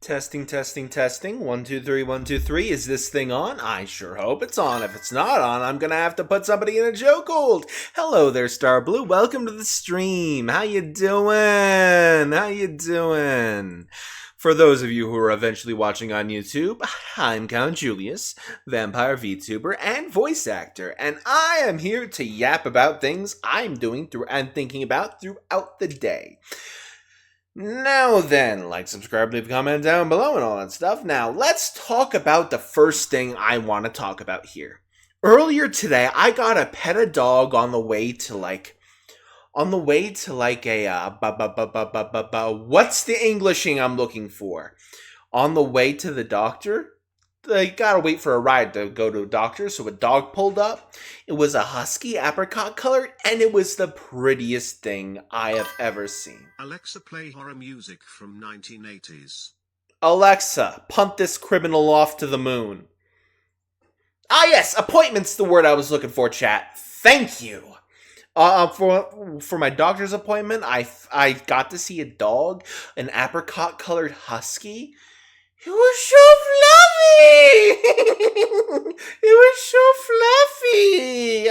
Testing, testing, testing. 1, 2, 3, 1, 2, 3. Is this thing on? I sure hope it's on. If it's not on, I'm gonna have to put somebody in a chokehold. Hello there, Star Blue. Welcome to the stream. How you doing? How you doing? For those of you who are eventually watching on YouTube, I'm Count Julius, vampire VTuber and voice actor, and I am here to yap about things I'm doing and thinking about throughout the day. Now then, like, subscribe, leave a comment down below and all that stuff. Now, let's talk about the first thing I want to talk about here. Earlier today, I got to pet a dog on the way to what's the Englishing I'm looking for? On the way to the doctor? I gotta wait for a ride to go to a doctor, so a dog pulled up. It was a husky, apricot colored, and it was the prettiest thing I have ever seen. Alexa, play horror music from 1980s. Alexa, punt this criminal off to the moon. Ah yes, appointment's the word I was looking for, chat. Thank you. For my doctor's appointment, I got to see a dog, an apricot colored husky. It was so fluffy! It was so fluffy!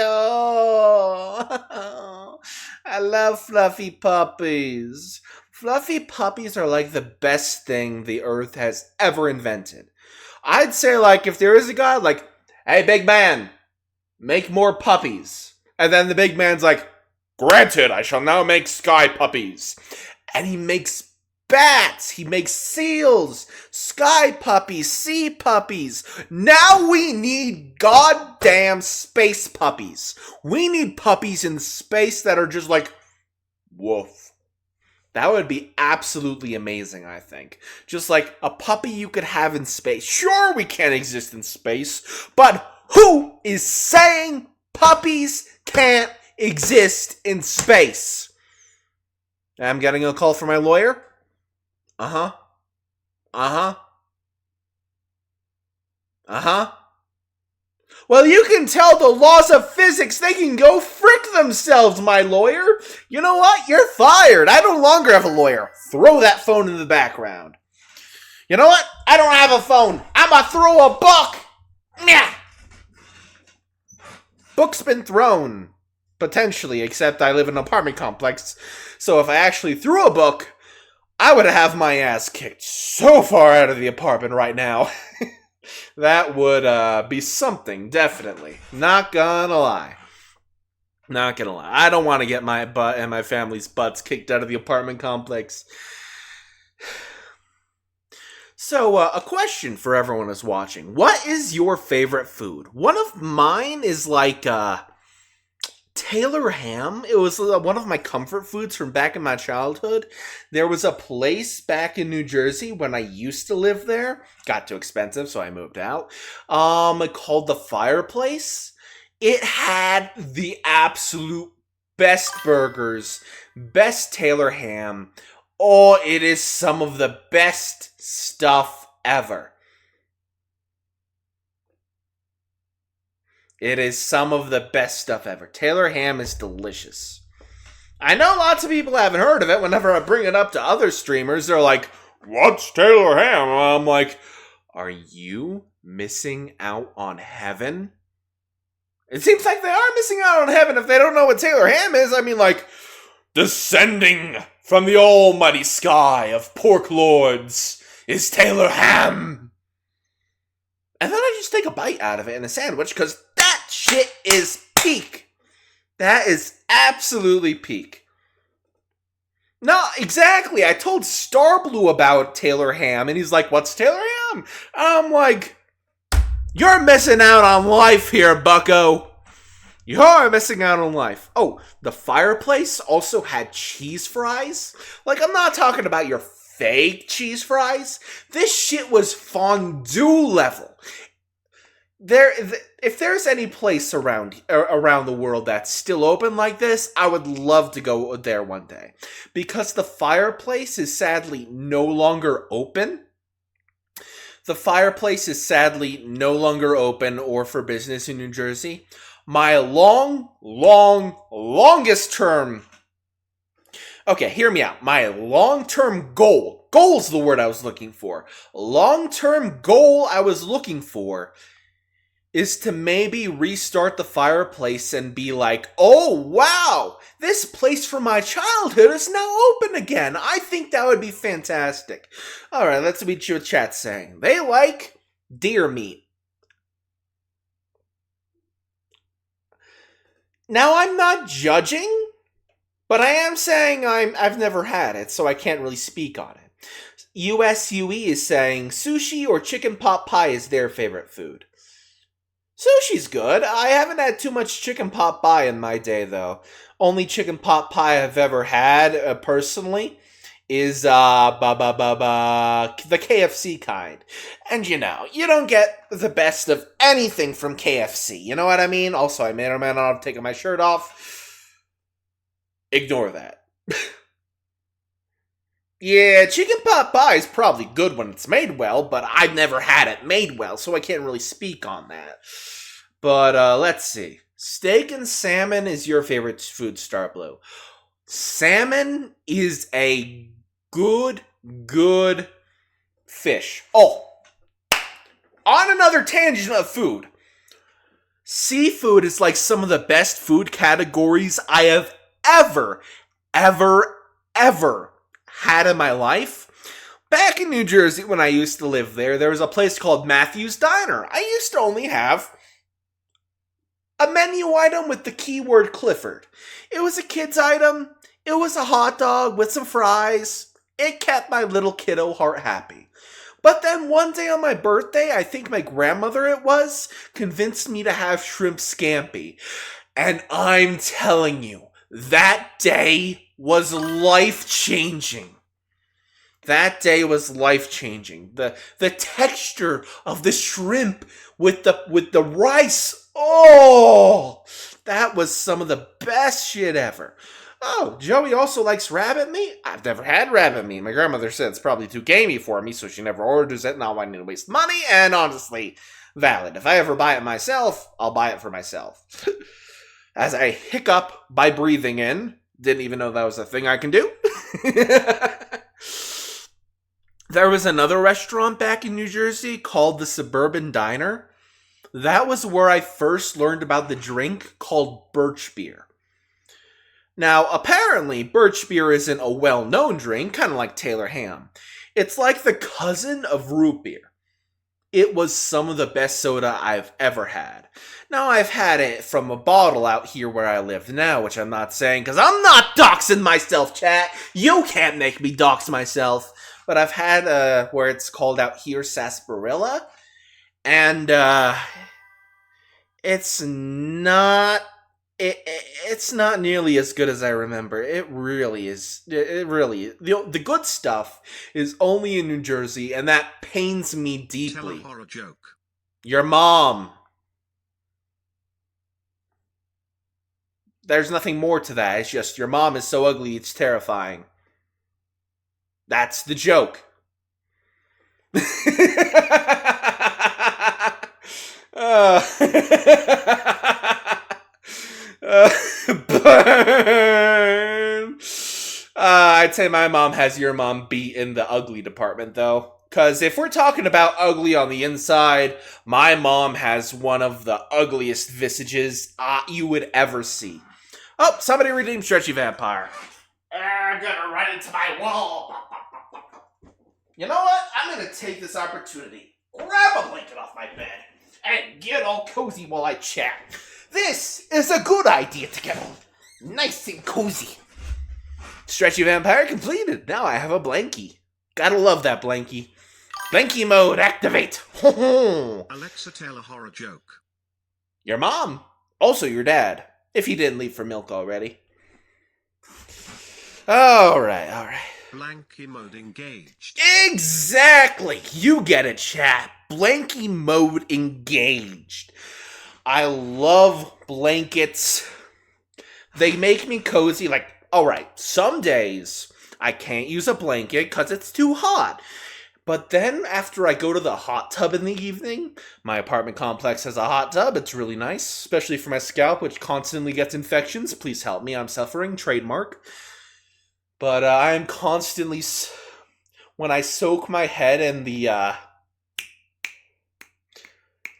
Oh, I love fluffy puppies. Fluffy puppies are like the best thing the earth has ever invented. I'd say, like, if there is a god, like, hey, big man, make more puppies. And then the big man's like, granted, I shall now make sky puppies. And he makes bats, he makes seals, sky puppies, sea puppies. Now we need goddamn space puppies. We need puppies in space that are just like, woof. That would be absolutely amazing, I think. Just like a puppy you could have in space. Sure, we can't exist in space, but who is saying puppies can't exist in space? I'm getting a call from my lawyer. Uh-huh. Well, you can tell the laws of physics, they can go frick themselves, my lawyer. You know what? You're fired. I no longer have a lawyer. Throw that phone in the background. You know what? I don't have a phone. I'ma throw a book. Nyah. Book's been thrown. Potentially, except I live in an apartment complex. So if I actually threw a book, I would have my ass kicked so far out of the apartment right now. That would be something, definitely. Not gonna lie. Not gonna lie. I don't want to get my butt and my family's butts kicked out of the apartment complex. So, a question for everyone who's watching. What is your favorite food? One of mine is like, Taylor ham. It was one of my comfort foods from back in my childhood. There was a place back in New Jersey when I used to live there. Got too expensive, so I moved out. Called The Fireplace. It had the absolute best burgers, best Taylor ham. Oh, it is some of the best stuff ever. It is some of the best stuff ever. Taylor ham is delicious. I know lots of people haven't heard of it. Whenever I bring it up to other streamers, they're like, what's Taylor ham? I'm like, are you missing out on heaven? It seems like they are missing out on heaven if they don't know what Taylor ham is. I mean, like, descending from the almighty sky of pork lords is Taylor ham. And then I just take a bite out of it in a sandwich because that shit is peak. That is absolutely peak. No, exactly. I told Starblue about Taylor ham, and he's like, what's Taylor ham? I'm like, you're missing out on life here, bucko. You're missing out on life. Oh, the Fireplace also had cheese fries. Like, I'm not talking about your fake cheese fries. This shit was fondue level. If there's any place around the world that's still open like this, I would love to go there one day. Because the Fireplace is sadly no longer open. The Fireplace is sadly no longer open or for business in New Jersey. My longest term... Okay, hear me out. My long-term goal Goal's the word I was looking for. Long-term goal I was looking for is to maybe restart the fireplace and be like, oh, wow, this place from my childhood is now open again. I think that would be fantastic. All right, let's read you what chat's saying. They like deer meat. Now, I'm not judging, but I am saying I've never had it, so I can't really speak on it. USUE is saying sushi or chicken pot pie is their favorite food. Sushi's good. I haven't had too much chicken pot pie in my day, though. Only chicken pot pie I've ever had, personally, is the KFC kind. And you know, you don't get the best of anything from KFC. You know what I mean? Also, I may or may not have taken my shirt off. Ignore that. Yeah, chicken pot pie is probably good when it's made well, but I've never had it made well, so I can't really speak on that. But, let's see. Steak and salmon is your favorite food, Star Blue. Salmon is a good fish. Oh, on another tangent of food. Seafood is like some of the best food categories I have ever had in my life. Back in New Jersey, when I used to live there was a place called Matthew's Diner. I used to only have a menu item with the keyword Clifford. It was a kid's item. It was a hot dog with some fries. It kept my little kiddo heart happy. But then one day on my birthday, I think my grandmother it was, convinced me to have shrimp scampi. And I'm telling you, that day was life-changing. That day was life-changing. The texture of the shrimp with the rice. Oh, that was some of the best shit ever. Oh, Joey also likes rabbit meat? I've never had rabbit meat. My grandmother said it's probably too gamey for me, so she never orders it, not wanting to waste money, and honestly, valid. If I ever buy it myself, I'll buy it for myself. As I hiccup by breathing in, didn't even know that was a thing I can do. There was another restaurant back in New Jersey called the Suburban Diner. That was where I first learned about the drink called birch beer. Now, apparently, birch beer isn't a well-known drink, kind of like Taylor ham. It's like the cousin of root beer. It was some of the best soda I've ever had. Now, I've had it from a bottle out here where I live now, which I'm not saying because I'm not doxing myself, chat. You can't make me dox myself. But I've had where it's called out here sarsaparilla, and it's not nearly as good as I remember. It really is. It really is. The good stuff is only in New Jersey, and that pains me deeply. Tell a horror joke. Your mom. There's nothing more to that. It's just your mom is so ugly, it's terrifying. That's the joke. Burn. I'd say my mom has your mom beat in the ugly department, though. Because if we're talking about ugly on the inside, my mom has one of the ugliest visages you would ever see. Oh, somebody redeemed Stretchy Vampire. I'm gonna run into my wall. You know what? I'm gonna take this opportunity, grab a blanket off my bed, and get all cozy while I chat. This is a good idea to get all nice and cozy. Stretchy Vampire completed. Now I have a blankie. Gotta love that blankie. Blankie mode activate. Alexa, tell a horror joke. Your mom. Also your dad. If he didn't leave for milk already. Alright. Blankie mode engaged. Exactly! You get it, chat. Blankie mode engaged. I love blankets. They make me cozy. Like, alright, some days I can't use a blanket because it's too hot. But then after I go to the hot tub in the evening, my apartment complex has a hot tub. It's really nice, especially for my scalp, which constantly gets infections. Please help me. I'm suffering. Trademark. But I'm constantly... when I soak my head in the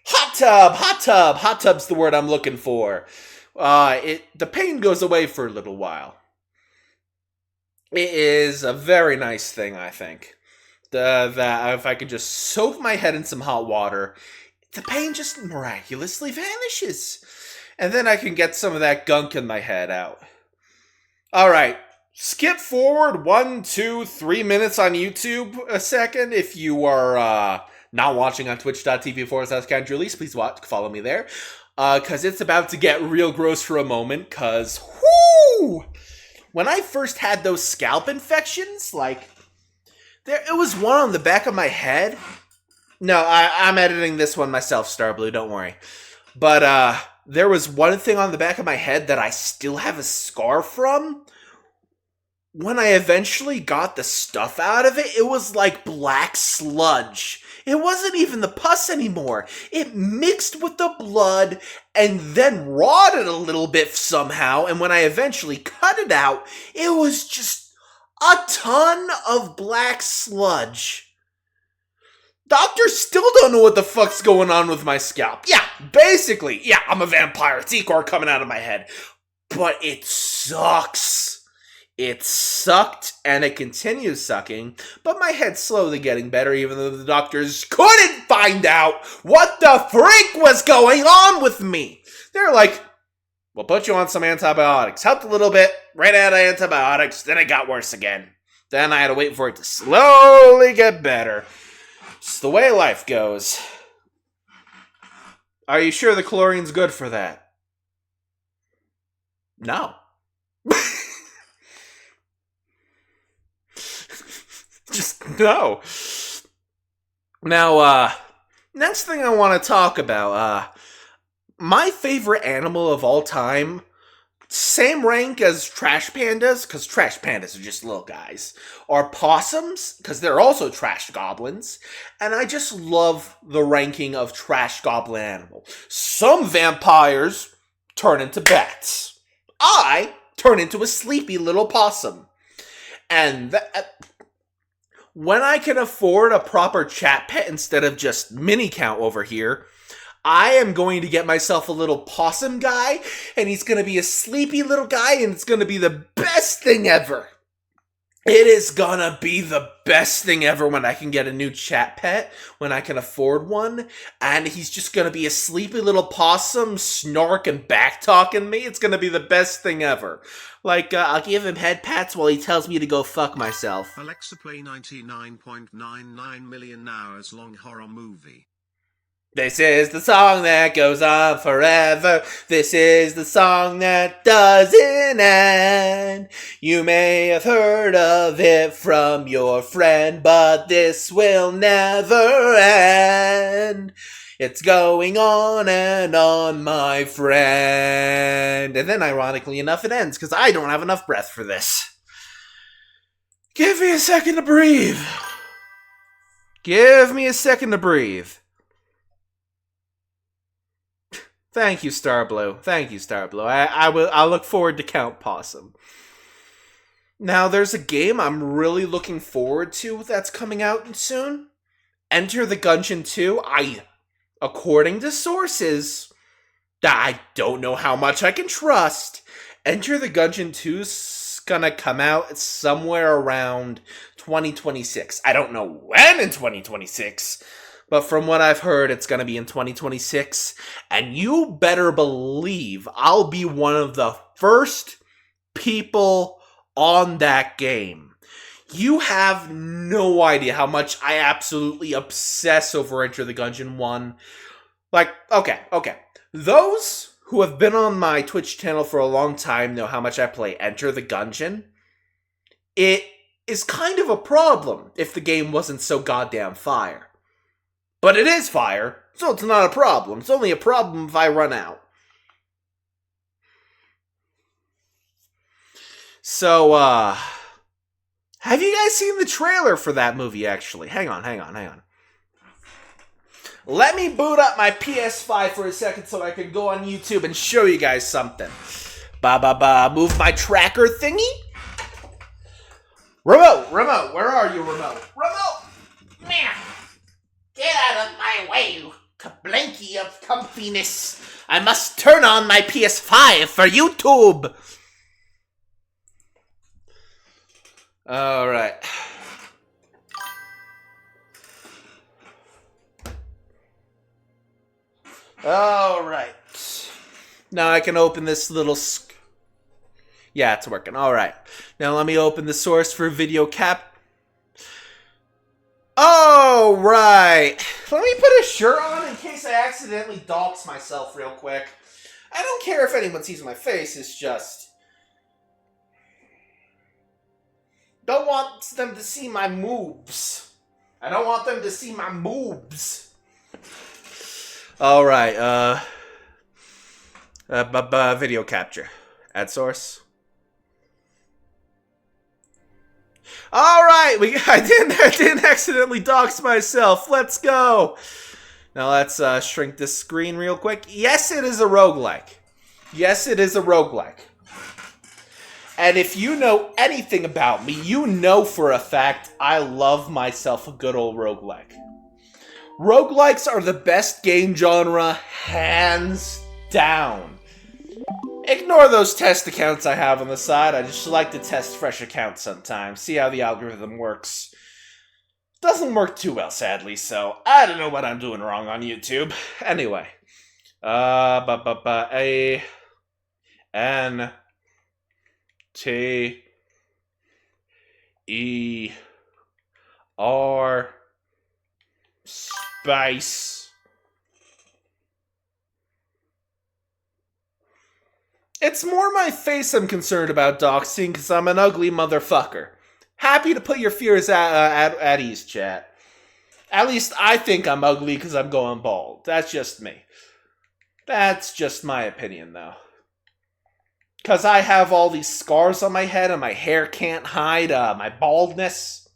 hot tub. Hot tub's the word I'm looking for. The pain goes away for a little while. It is a very nice thing, I think. That if I could just soak my head in some hot water, the pain just miraculously vanishes. And then I can get some of that gunk in my head out. Alright, skip forward 1, 2, 3 minutes on YouTube a second. If you are not watching on twitch.tv/CountJulius, please follow me there. Because it's about to get real gross for a moment, because, whoo! When I first had those scalp infections, it was one on the back of my head. No, I'm editing this one myself, Starblue, don't worry. But, there was one thing on the back of my head that I still have a scar from. When I eventually got the stuff out of it, it was like black sludge. It wasn't even the pus anymore. It mixed with the blood and then rotted a little bit somehow. And when I eventually cut it out, it was just a ton of black sludge. Doctors still don't know what the fuck's going on with my scalp. Yeah, basically, I'm a vampire. It's Ecor coming out of my head. But it sucks. It sucked, and it continues sucking, but my head's slowly getting better, even though the doctors couldn't find out what the freak was going on with me. They're like, we'll put you on some antibiotics. Helped a little bit, ran out of antibiotics, then it got worse again. Then I had to wait for it to slowly get better. It's the way life goes. Are you sure the chlorine's good for that? No. Just no. Now, next thing I want to talk about, my favorite animal of all time, same rank as trash pandas, because trash pandas are just little guys, are possums, because they're also trash goblins, and I just love the ranking of trash goblin animal. Some vampires turn into bats. I turn into a sleepy little possum. And when I can afford a proper chat pet instead of just mini count over here, I am going to get myself a little possum guy, and he's going to be a sleepy little guy, and it's going to be the best thing ever. It is going to be the best thing ever when I can get a new chat pet, when I can afford one, and he's just going to be a sleepy little possum, snark and back-talking me. It's going to be the best thing ever. I'll give him head pats while he tells me to go fuck myself. Alexa, play 99.99 million hours long horror movie. This is the song that goes on forever. This is the song that doesn't end. You may have heard of it from your friend, but this will never end. It's going on and on, my friend. And then, ironically enough, it ends, because I don't have enough breath for this. Give me a second to breathe. Give me a second to breathe. Thank you, Starblue. Thank you, Starblue. I'll look forward to Count Possum. Now, there's a game I'm really looking forward to that's coming out soon. Enter the Gungeon 2. According to sources that I don't know how much I can trust, Enter the Gungeon 2's gonna come out somewhere around 2026. I don't know when in 2026. But from what I've heard, it's going to be in 2026. And you better believe I'll be one of the first people on that game. You have no idea how much I absolutely obsess over Enter the Gungeon 1. Okay. Those who have been on my Twitch channel for a long time know how much I play Enter the Gungeon. It is kind of a problem if the game wasn't so goddamn fire. But it is fire, so it's not a problem. It's only a problem if I run out. So, have you guys seen the trailer for that movie, actually? Hang on. Let me boot up my PS5 for a second so I can go on YouTube and show you guys something. Move my tracker thingy. Remote, where are you, remote? Remote! Man, get out of my way, you kablanky of comfiness. I must turn on my PS5 for YouTube. Alright. Alright. Now I can open this little... Yeah, it's working. Alright. Now let me open the source for video cap... Oh, right. Let me put a shirt on in case I accidentally dox myself real quick. I don't care if anyone sees my face, it's just... Don't want them to see my moves. I don't want them to see my moves. Alright, video capture. Add source. Alright, I didn't accidentally dox myself. Let's go. Now let's shrink this screen real quick. Yes, it is a roguelike. Yes, it is a roguelike. And if you know anything about me, you know for a fact I love myself a good old roguelike. Roguelikes are the best game genre, hands down. Ignore those test accounts I have on the side. I just like to test fresh accounts sometimes. See how the algorithm works. Doesn't work too well, sadly, so I don't know what I'm doing wrong on YouTube. Anyway. A N T E R space It's more my face I'm concerned about doxing, because I'm an ugly motherfucker. Happy to put your fears at ease, chat. At least I think I'm ugly because I'm going bald. That's just me. That's just my opinion, though. Because I have all these scars on my head and my hair can't hide my baldness.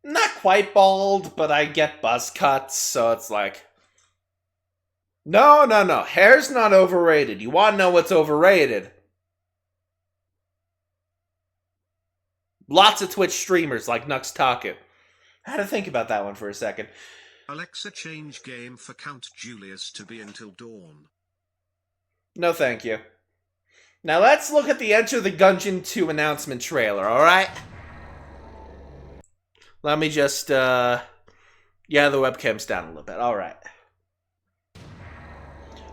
Not quite bald, but I get buzz cuts, so it's like... No. Hair's not overrated. You want to know what's overrated? Lots of Twitch streamers like Nux Taku. I had to think about that one for a second. Alexa, change game for Count Julius to be Until Dawn. No, thank you. Now let's look at the Enter the Gungeon 2 announcement trailer, alright? Let me just, yeah, the webcam's down a little bit. Alright.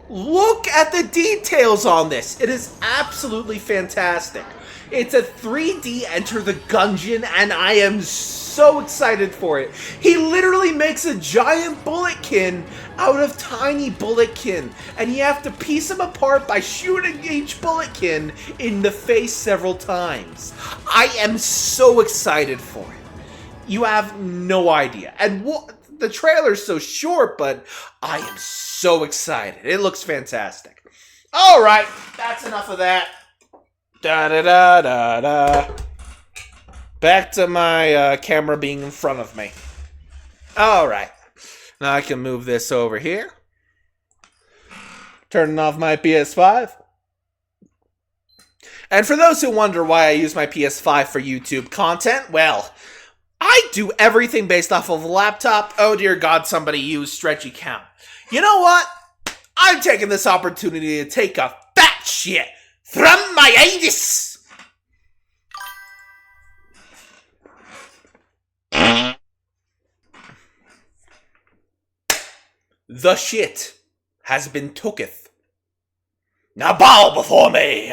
Look at the details on this. It is absolutely fantastic. It's a 3D Enter the Gungeon, and I am so excited for it. He literally makes a giant bulletkin out of tiny bulletkin, and you have to piece them apart by shooting each bulletkin in the face several times. I am so excited for it. You have no idea. And the trailer's so short, but I am so excited. It looks fantastic. Alright, that's enough of that. Da-da-da-da-da. Back to my camera being in front of me. Alright. Now I can move this over here. Turning off my PS5. And for those who wonder why I use my PS5 for YouTube content, well, I do everything based off of a laptop. Oh dear God, somebody used stretchy count. You know what? I'm taking this opportunity to take a fat shit from my anus. The shit has been tooketh. Now bow before me.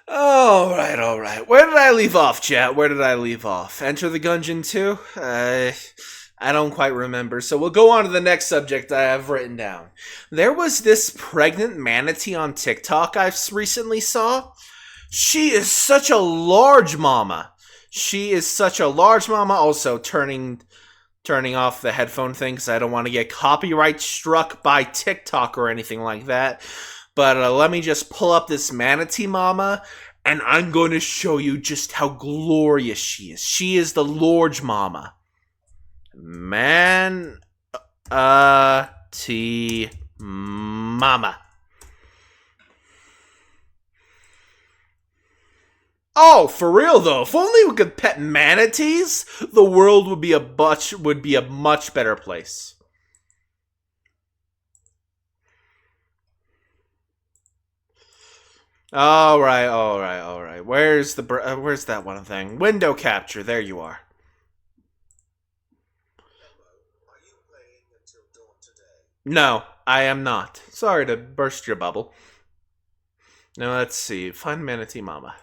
Alright. Where did I leave off, chat? Where did I leave off? Enter the Gungeon 2? I don't quite remember, so we'll go on to the next subject I have written down. There was this pregnant manatee on TikTok I recently saw. She is such a large mama. Also, turning off the headphone thing because I don't want to get copyright struck by TikTok or anything like that. But let me just pull up this manatee mama, and I'm going to show you just how glorious she is. She is the large mama. Manatee mama. Oh, for real though, if only we could pet manatees, the world would be a much better place. All right. Where's that one thing? Window capture. There you are. No, I am not. Sorry to burst your bubble. Now let's see. Find Manatee Mama.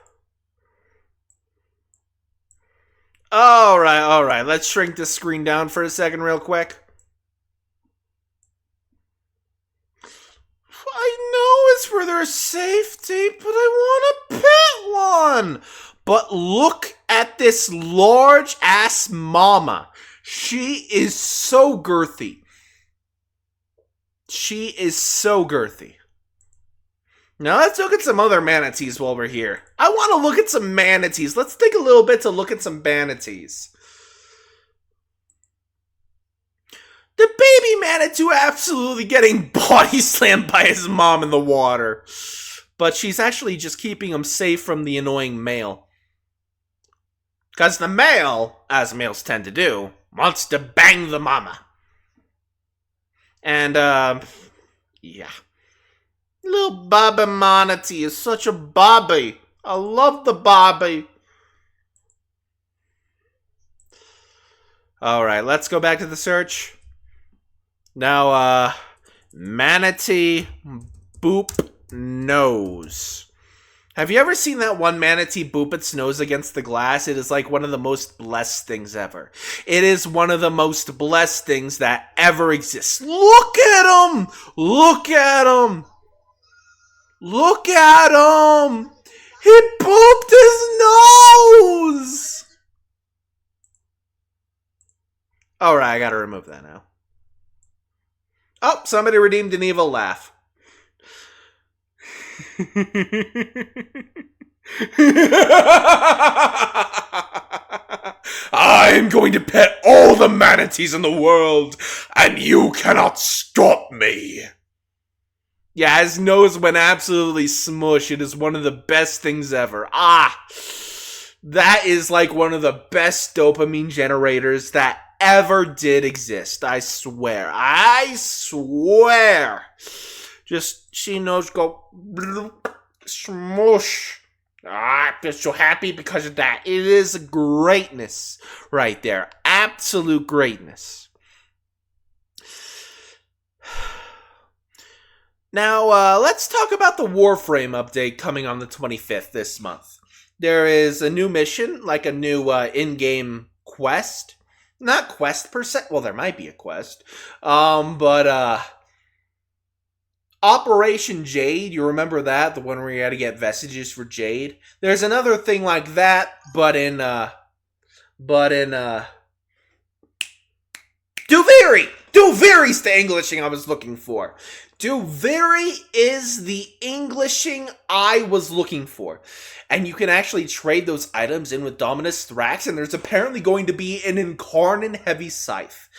All right. Let's shrink this screen down for a second real quick. I know it's for their safety, but I want to pet one. But look at this large-ass mama. She is so girthy. She is so girthy. Now let's look at some other manatees while we're here. I want to look at some manatees. Let's take a little bit to look at some manatees. The baby manatee absolutely getting body slammed by his mom in the water. But she's actually just keeping him safe from the annoying male. Because the male, as males tend to do, wants to bang the mama. And, yeah. Little Bobby Manatee is such a Bobby. I love the Bobby. Alright, let's go back to the search. Now, Manatee Boop Nose. Have you ever seen that one manatee boop its nose against the glass? It is like one of the most blessed things ever. It is one of the most blessed things that ever exists. Look at him! Look at him! Look at him! He booped his nose! Alright, I gotta remove that now. Oh, somebody redeemed an evil laugh. I'm going to pet all the manatees in the world, and you cannot stop me. Yeah, his nose went absolutely smush. It is one of the best things ever. That is like one of the best dopamine generators that ever did exist. I swear. Just see nose go smush. I'm just so happy because of that. It is greatness right there. Absolute greatness. Now, let's talk about the Warframe update coming on the 25th this month. There is a new mission, like a new in-game quest. Not quest per se. Well, there might be a quest. But Operation Jade, you remember that? The one where you had to get vestiges for Jade? There's another thing like that, but in Duviri! Duviri's the Englishing I was looking for. Duviri is the Englishing I was looking for. And you can actually trade those items in with Dominus Thrax, and there's apparently going to be an Incarnate Heavy Scythe.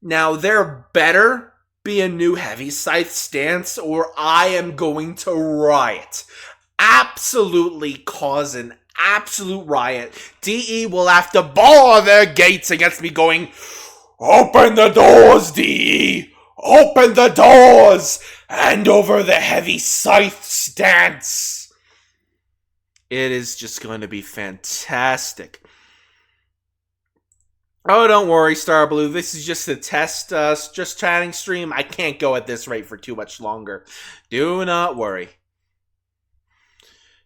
Now, there better be a new Heavy Scythe stance, or I am going to riot. Absolutely cause an absolute riot. DE will have to bar their gates against me going, "Open the doors, DE! Open the doors! Hand over the Heavy Scythe stance!" It is just going to be fantastic. Oh, don't worry, Starblue. This is just a test, just chatting stream. I can't go at this rate for too much longer. Do not worry.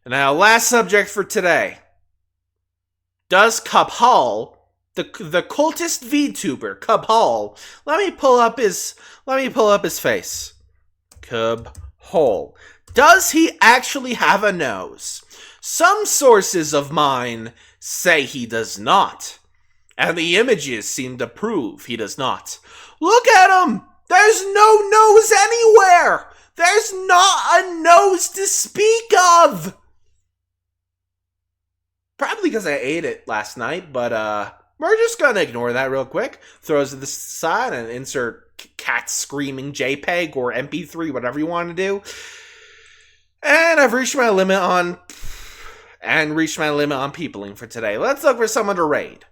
And now, last subject for today. Does Cabal, the cultist VTuber, Cabal, let me pull up his face. Cabal. Does he actually have a nose? Some sources of mine say he does not. And the images seem to prove he does not. Look at him! There's no nose anywhere! There's not a nose to speak of! Probably because I ate it last night, but we're just gonna ignore that real quick. Throw it to the side and insert cat screaming JPEG or MP3, whatever you want to do. And I've reached my limit on and reached my limit on peopling for today. Let's look for someone to raid.